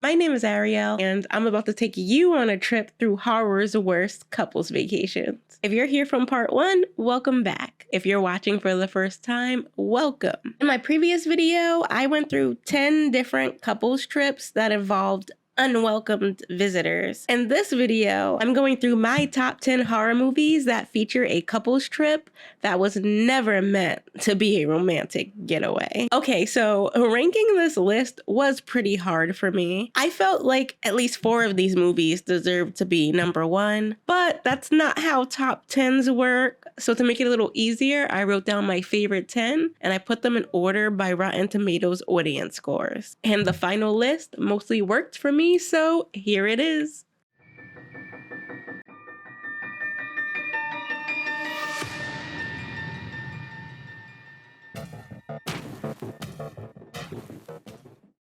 My name is Ariel, and I'm about to take you on a trip through horror's worst couples vacations. If you're here from part 1, welcome back. If you're watching for the first time, welcome. In my previous video, I went through 10 different couples trips that involved unwelcomed visitors. In this video, I'm going through my top 10 horror movies that feature a couples trip that was never meant to be a romantic getaway. Okay, so ranking this list was pretty hard for me. I felt like at least 4 of these movies deserved to be number 1, but that's not how top 10s work. So to make it a little easier, I wrote down my favorite 10 and I put them in order by Rotten Tomatoes audience scores. And the final list mostly worked for me, so here it is.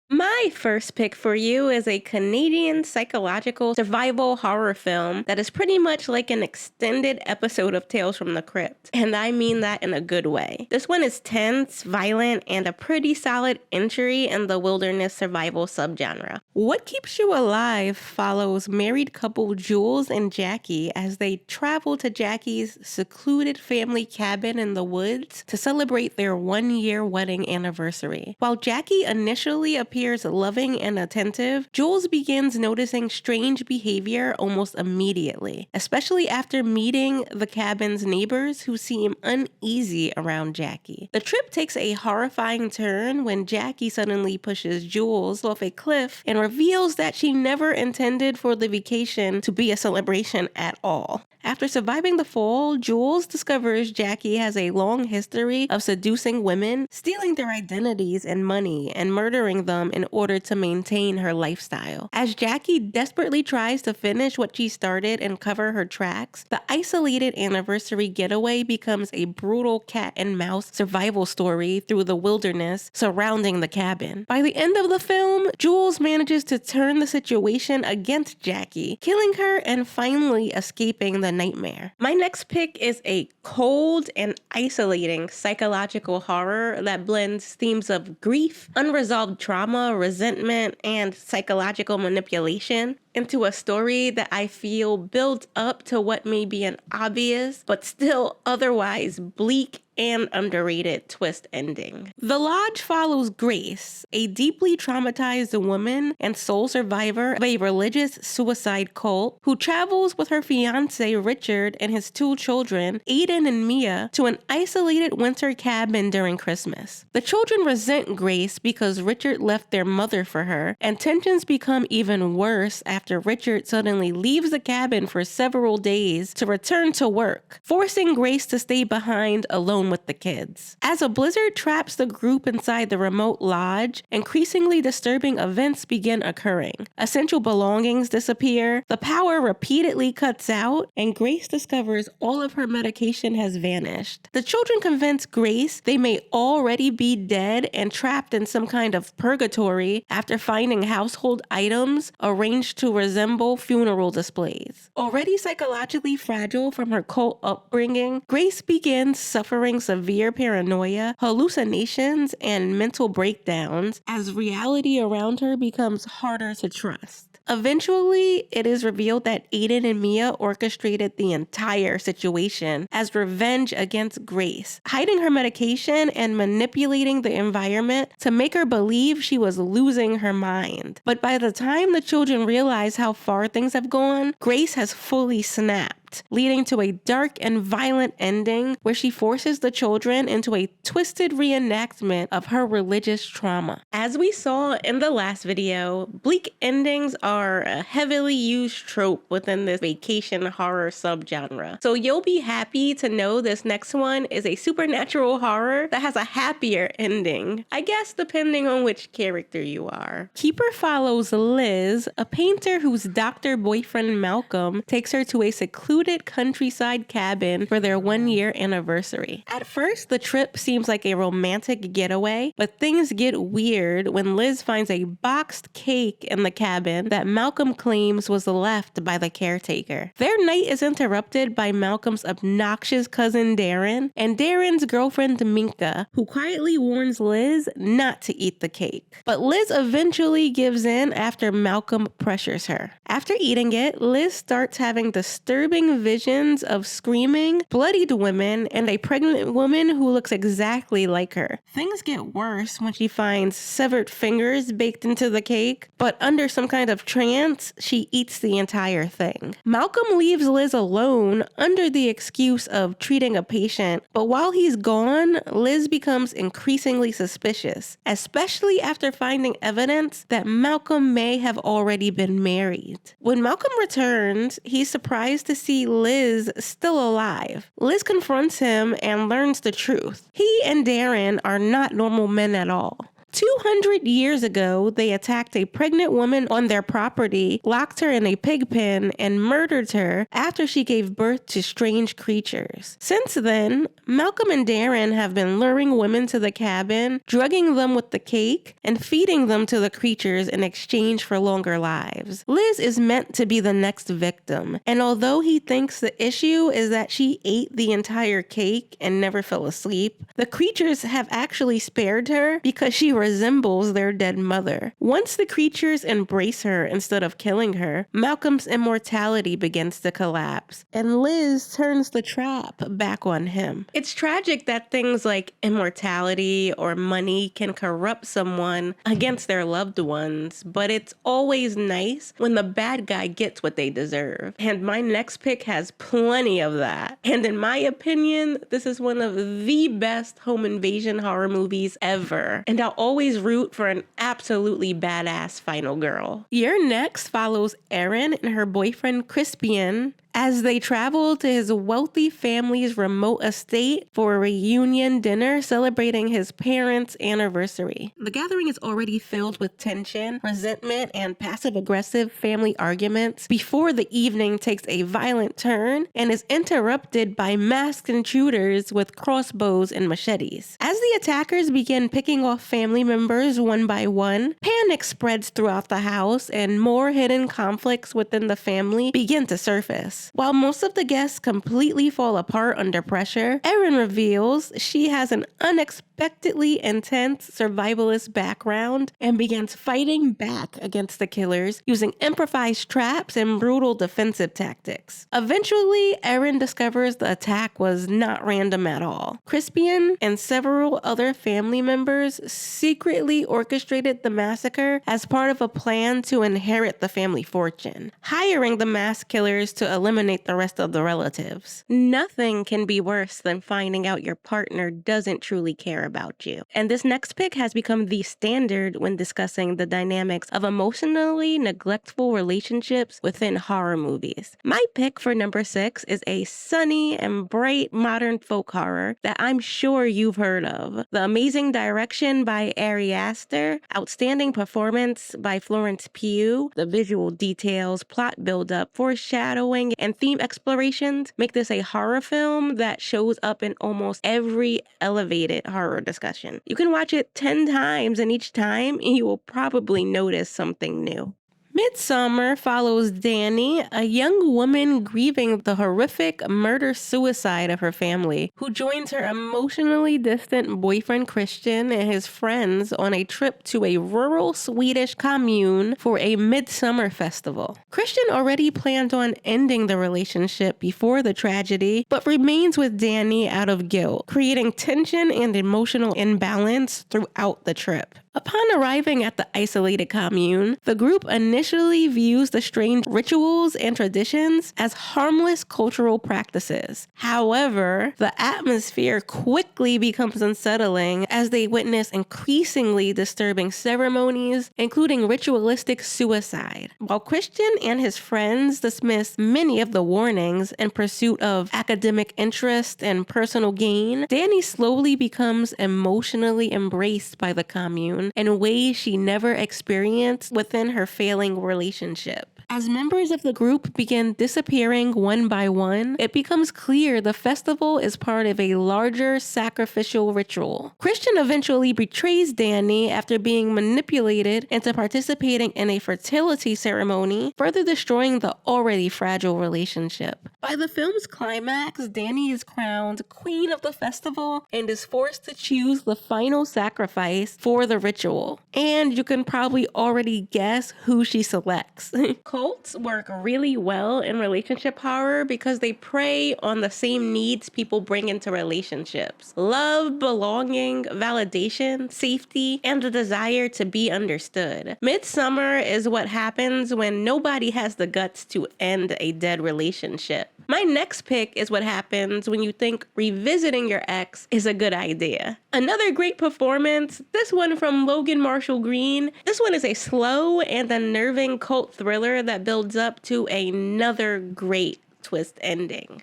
My first pick for you is a Canadian psychological survival horror film that is pretty much like an extended episode of Tales from the Crypt, and I mean that in a good way. This one is tense, violent, and a pretty solid entry in the wilderness survival subgenre. What Keeps You Alive follows married couple Jules and Jackie as they travel to Jackie's secluded family cabin in the woods to celebrate their 1-year wedding anniversary. While Jackie initially appears loving and attentive, Jules begins noticing strange behavior almost immediately, especially after meeting the cabin's neighbors who seem uneasy around Jackie. The trip takes a horrifying turn when Jackie suddenly pushes Jules off a cliff and reveals that she never intended for the vacation to be a celebration at all. After surviving the fall, Jules discovers Jackie has a long history of seducing women, stealing their identities and money, and murdering them in order to maintain her lifestyle. As Jackie desperately tries to finish what she started and cover her tracks, the isolated anniversary getaway becomes a brutal cat and mouse survival story through the wilderness surrounding the cabin. By the end of the film, Jules manages to turn the situation against Jackie, killing her and finally escaping the nightmare. My next pick is a cold and isolating psychological horror that blends themes of grief, unresolved trauma, resentment, and psychological manipulation into a story that I feel builds up to what may be an obvious but still otherwise bleak and underrated twist ending. The Lodge follows Grace, a deeply traumatized woman and sole survivor of a religious suicide cult who travels with her fiancé Richard and his 2 children, Aiden and Mia, to an isolated winter cabin during Christmas. The children resent Grace because Richard left their mother for her, and tensions become even worse after Richard suddenly leaves the cabin for several days to return to work, forcing Grace to stay behind alone with the kids. As a blizzard traps the group inside the remote lodge, increasingly disturbing events begin occurring. Essential belongings disappear, the power repeatedly cuts out, and Grace discovers all of her medication has vanished. The children convince Grace they may already be dead and trapped in some kind of purgatory after finding household items arranged to resemble funeral displays. Already psychologically fragile from her cult upbringing, Grace begins suffering severe paranoia, hallucinations, and mental breakdowns as reality around her becomes harder to trust. Eventually, it is revealed that Aiden and Mia orchestrated the entire situation as revenge against Grace, hiding her medication and manipulating the environment to make her believe she was losing her mind. But by the time the children realize how far things have gone, Grace has fully snapped, leading to a dark and violent ending where she forces the children into a twisted reenactment of her religious trauma. As we saw in the last video, bleak endings are a heavily used trope within this vacation horror subgenre. So you'll be happy to know this next one is a supernatural horror that has a happier ending, I guess depending on which character you are. Keeper follows Liz, a painter whose doctor boyfriend Malcolm takes her to a secluded secluded countryside cabin for their 1-year anniversary. At first, the trip seems like a romantic getaway, but things get weird when Liz finds a boxed cake in the cabin that Malcolm claims was left by the caretaker. Their night is interrupted by Malcolm's obnoxious cousin Darren and Darren's girlfriend Minka, who quietly warns Liz not to eat the cake. But Liz eventually gives in after Malcolm pressures her. After eating it, Liz starts having disturbing visions of screaming, bloodied women, and a pregnant woman who looks exactly like her. Things get worse when she finds severed fingers baked into the cake, but under some kind of trance, she eats the entire thing. Malcolm leaves Liz alone under the excuse of treating a patient, but while he's gone, Liz becomes increasingly suspicious, especially after finding evidence that Malcolm may have already been married. When Malcolm returns, he's surprised to see Liz still alive. Liz confronts him and learns the truth. He and Darren are not normal men at all. 200 years ago, they attacked a pregnant woman on their property, locked her in a pig pen, and murdered her after she gave birth to strange creatures. Since then, Malcolm and Darren have been luring women to the cabin, drugging them with the cake, and feeding them to the creatures in exchange for longer lives. Liz is meant to be the next victim, and although he thinks the issue is that she ate the entire cake and never fell asleep, the creatures have actually spared her because she resembles their dead mother. Once the creatures embrace her instead of killing her, Malcolm's immortality begins to collapse, and Liz turns the trap back on him. It's tragic that things like immortality or money can corrupt someone against their loved ones, but it's always nice when the bad guy gets what they deserve. And my next pick has plenty of that. And in my opinion, this is one of the best home invasion horror movies ever. And I'll always root for an absolutely badass final girl. Your next follows Erin and her boyfriend Crispian as they travel to his wealthy family's remote estate for a reunion dinner celebrating his parents' anniversary. The gathering is already filled with tension, resentment, and passive-aggressive family arguments before the evening takes a violent turn and is interrupted by masked intruders with crossbows and machetes. As the attackers begin picking off family members one by one, panic spreads throughout the house and more hidden conflicts within the family begin to surface. While most of the guests completely fall apart under pressure, Erin reveals she has an unexpectedly intense survivalist background and begins fighting back against the killers using improvised traps and brutal defensive tactics. Eventually, Erin discovers the attack was not random at all. Crispian and several other family members secretly orchestrated the massacre as part of a plan to inherit the family fortune, hiring the mass killers to eliminate the rest of the relatives. Nothing can be worse than finding out your partner doesn't truly care about you. And this next pick has become the standard when discussing the dynamics of emotionally neglectful relationships within horror movies. My pick for number 6 is a sunny and bright modern folk horror that I'm sure you've heard of. The amazing direction by Ari Aster, outstanding performance by Florence Pugh, the visual details, plot buildup, foreshadowing, and theme explorations make this a horror film that shows up in almost every elevated horror discussion. You can watch it 10 times, and each time you will probably notice something new. Midsommar follows Dani, a young woman grieving the horrific murder-suicide of her family, who joins her emotionally distant boyfriend Christian and his friends on a trip to a rural Swedish commune for a midsummer festival. Christian already planned on ending the relationship before the tragedy, but remains with Dani out of guilt, creating tension and emotional imbalance throughout the trip. Upon arriving at the isolated commune, the group initially views the strange rituals and traditions as harmless cultural practices. However, the atmosphere quickly becomes unsettling as they witness increasingly disturbing ceremonies, including ritualistic suicide. While Christian and his friends dismiss many of the warnings in pursuit of academic interest and personal gain, Dani slowly becomes emotionally embraced by the commune, alone in ways she never experienced within her failing relationship. As members of the group begin disappearing one by one, it becomes clear the festival is part of a larger sacrificial ritual. Christian eventually betrays Danny after being manipulated into participating in a fertility ceremony, further destroying the already fragile relationship. By the film's climax, Danny is crowned queen of the festival and is forced to choose the final sacrifice for the ritual. And you can probably already guess who she selects. Cults work really well in relationship horror because they prey on the same needs people bring into relationships: love, belonging, validation, safety, and the desire to be understood. Midsommar is what happens when nobody has the guts to end a dead relationship. My next pick is what happens when you think revisiting your ex is a good idea. Another great performance, this one from Logan Marshall Green. This one is a slow and unnerving cult thriller that builds up to another great twist ending.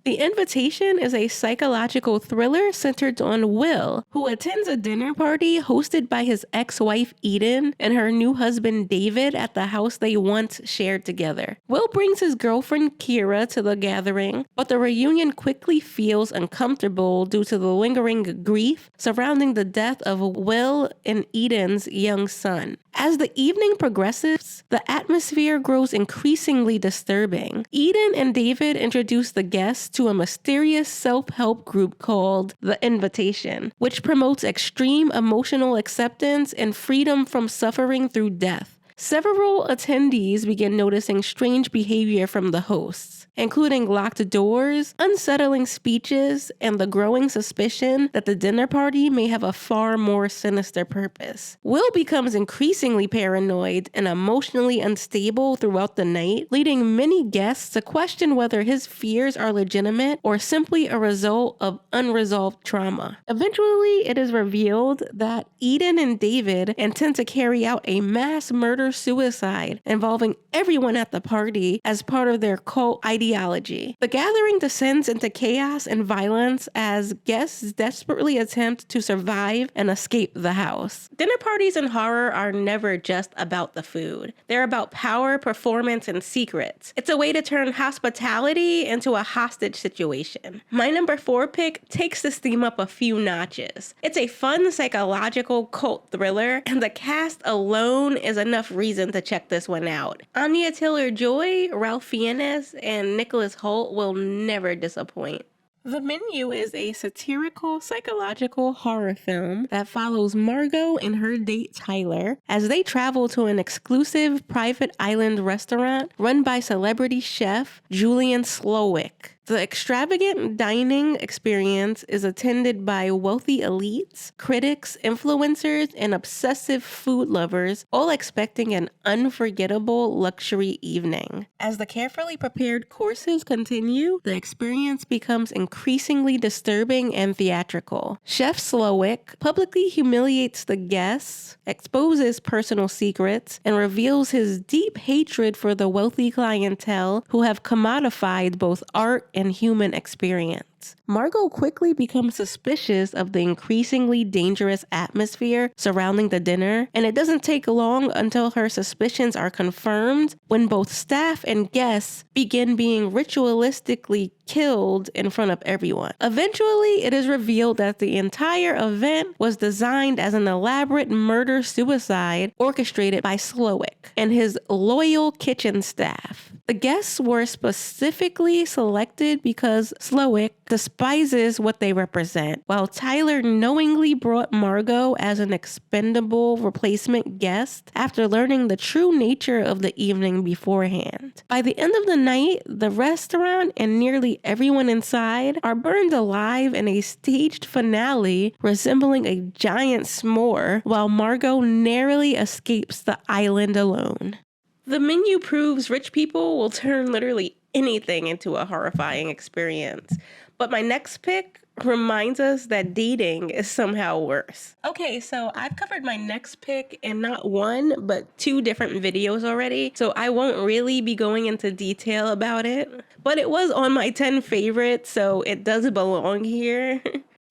The Invitation is a psychological thriller centered on Will, who attends a dinner party hosted by his ex-wife Eden and her new husband David at the house they once shared together. Will brings his girlfriend Kira to the gathering, but the reunion quickly feels uncomfortable due to the lingering grief surrounding the death of Will and Eden's young son. As the evening progresses, the atmosphere grows increasingly disturbing. Eden and David introduce the guests to a mysterious self-help group called The Invitation, which promotes extreme emotional acceptance and freedom from suffering through death. Several attendees begin noticing strange behavior from the hosts, including locked doors, unsettling speeches, and the growing suspicion that the dinner party may have a far more sinister purpose. Will becomes increasingly paranoid and emotionally unstable throughout the night, leading many guests to question whether his fears are legitimate or simply a result of unresolved trauma. Eventually, it is revealed that Eden and David intend to carry out a mass murder-suicide involving everyone at the party as part of their cult ideology. The gathering descends into chaos and violence as guests desperately attempt to survive and escape the house. Dinner parties in horror are never just about the food. They're about power, performance, and secrets. It's a way to turn hospitality into a hostage situation. My number 4 pick takes this theme up a few notches. It's a fun psychological cult thriller, and the cast alone is enough reason to check this one out. Anya Taylor-Joy, Ralph Fiennes, and Nicholas Hoult will never disappoint. The Menu is a satirical psychological horror film that follows Margot and her date Tyler as they travel to an exclusive private island restaurant run by celebrity chef Julian Slowik. The extravagant dining experience is attended by wealthy elites, critics, influencers, and obsessive food lovers, all expecting an unforgettable luxury evening. As the carefully prepared courses continue, the experience becomes increasingly disturbing and theatrical. Chef Slowik publicly humiliates the guests, exposes personal secrets, and reveals his deep hatred for the wealthy clientele who have commodified both art and human experience. Margot quickly becomes suspicious of the increasingly dangerous atmosphere surrounding the dinner, and it doesn't take long until her suspicions are confirmed when both staff and guests begin being ritualistically killed in front of everyone. Eventually, it is revealed that the entire event was designed as an elaborate murder-suicide orchestrated by Slowik and his loyal kitchen staff. The guests were specifically selected because Slowik despises what they represent, while Tyler knowingly brought Margot as an expendable replacement guest after learning the true nature of the evening beforehand. By the end of the night, the restaurant and nearly everyone inside are burned alive in a staged finale resembling a giant s'more, while Margot narrowly escapes the island alone. The Menu proves rich people will turn literally anything into a horrifying experience. But my next pick reminds us that dating is somehow worse. Okay, so I've covered my next pick in not one, but 2 different videos already, so I won't really be going into detail about it. But it was on my 10 favorites, so it does belong here.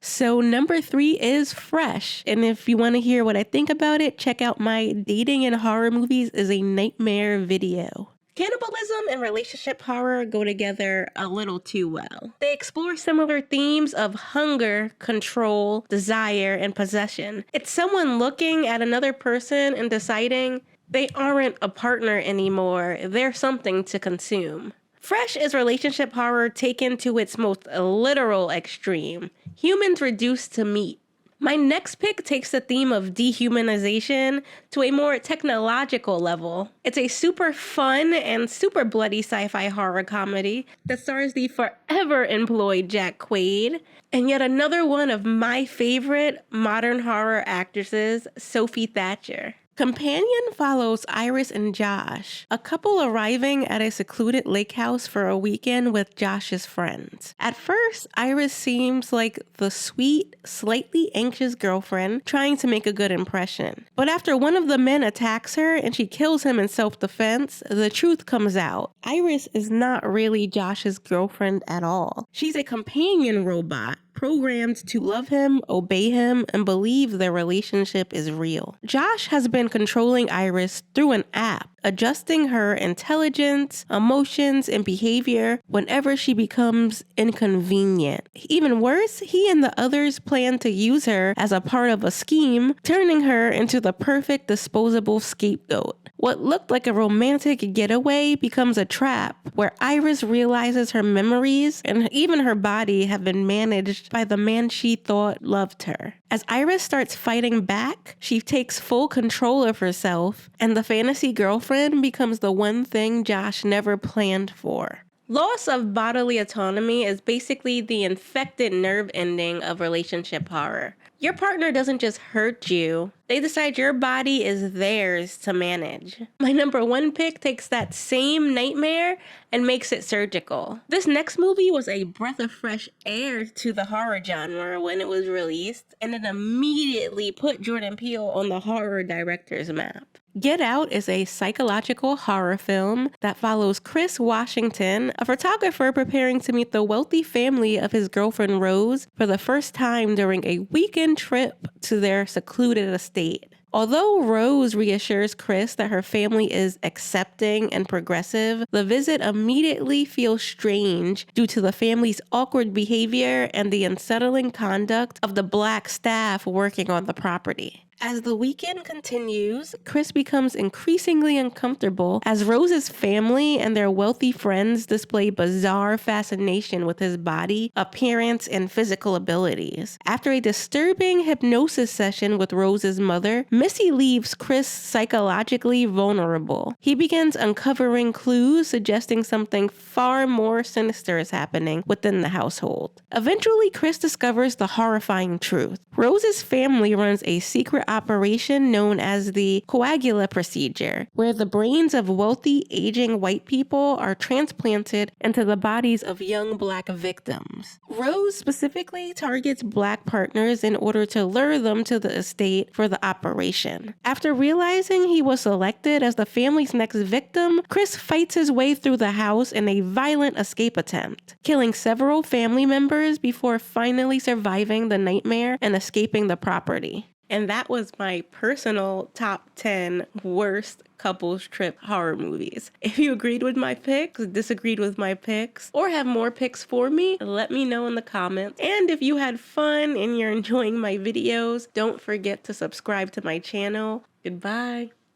So number 3 is Fresh. And if you want to hear what I think about it, check out my Dating in Horror Movies is a Nightmare video. Cannibalism and relationship horror go together a little too well. They explore similar themes of hunger, control, desire, and possession. It's someone looking at another person and deciding they aren't a partner anymore, they're something to consume. Fresh is relationship horror taken to its most literal extreme. Humans reduced to meat. My next pick takes the theme of dehumanization to a more technological level. It's a super fun and super bloody sci-fi horror comedy that stars the forever employed Jack Quaid, and yet another one of my favorite modern horror actresses, Sophie Thatcher. Companion follows Iris and Josh, a couple arriving at a secluded lake house for a weekend with Josh's friends. At first, Iris seems like the sweet, slightly anxious girlfriend trying to make a good impression. But after one of the men attacks her and she kills him in self-defense, the truth comes out. Iris is not really Josh's girlfriend at all. She's a companion robot, programmed to love him, obey him, and believe their relationship is real. Josh has been controlling Iris through an app, adjusting her intelligence, emotions, and behavior whenever she becomes inconvenient. Even worse, he and the others plan to use her as a part of a scheme, turning her into the perfect disposable scapegoat. What looked like a romantic getaway becomes a trap where Iris realizes her memories and even her body have been managed by the man she thought loved her. As Iris starts fighting back, she takes full control of herself, and the fantasy girlfriend becomes the one thing Josh never planned for. Loss of bodily autonomy is basically the infected nerve ending of relationship horror. Your partner doesn't just hurt you, they decide your body is theirs to manage. My number 1 pick takes that same nightmare and makes it surgical. This next movie was a breath of fresh air to the horror genre when it was released, and it immediately put Jordan Peele on the horror director's map. Get Out is a psychological horror film that follows Chris Washington, a photographer preparing to meet the wealthy family of his girlfriend Rose for the first time during a weekend trip to their secluded estate. Although Rose reassures Chris that her family is accepting and progressive, the visit immediately feels strange due to the family's awkward behavior and the unsettling conduct of the black staff working on the property. As the weekend continues, Chris becomes increasingly uncomfortable as Rose's family and their wealthy friends display bizarre fascination with his body, appearance, and physical abilities. After a disturbing hypnosis session with Rose's mother, Missy leaves Chris psychologically vulnerable. He begins uncovering clues suggesting something far more sinister is happening within the household. Eventually, Chris discovers the horrifying truth. Rose's family runs a secret operation known as the coagula procedure, where the brains of wealthy, aging white people are transplanted into the bodies of young black victims. Rose specifically targets black partners in order to lure them to the estate for the operation. After realizing he was selected as the family's next victim, Chris fights his way through the house in a violent escape attempt, killing several family members before finally surviving the nightmare and escaping the property. And that was my personal top 10 worst couples trip horror movies. If you agreed with my picks, disagreed with my picks, or have more picks for me, let me know in the comments. And if you had fun and you're enjoying my videos, don't forget to subscribe to my channel. Goodbye.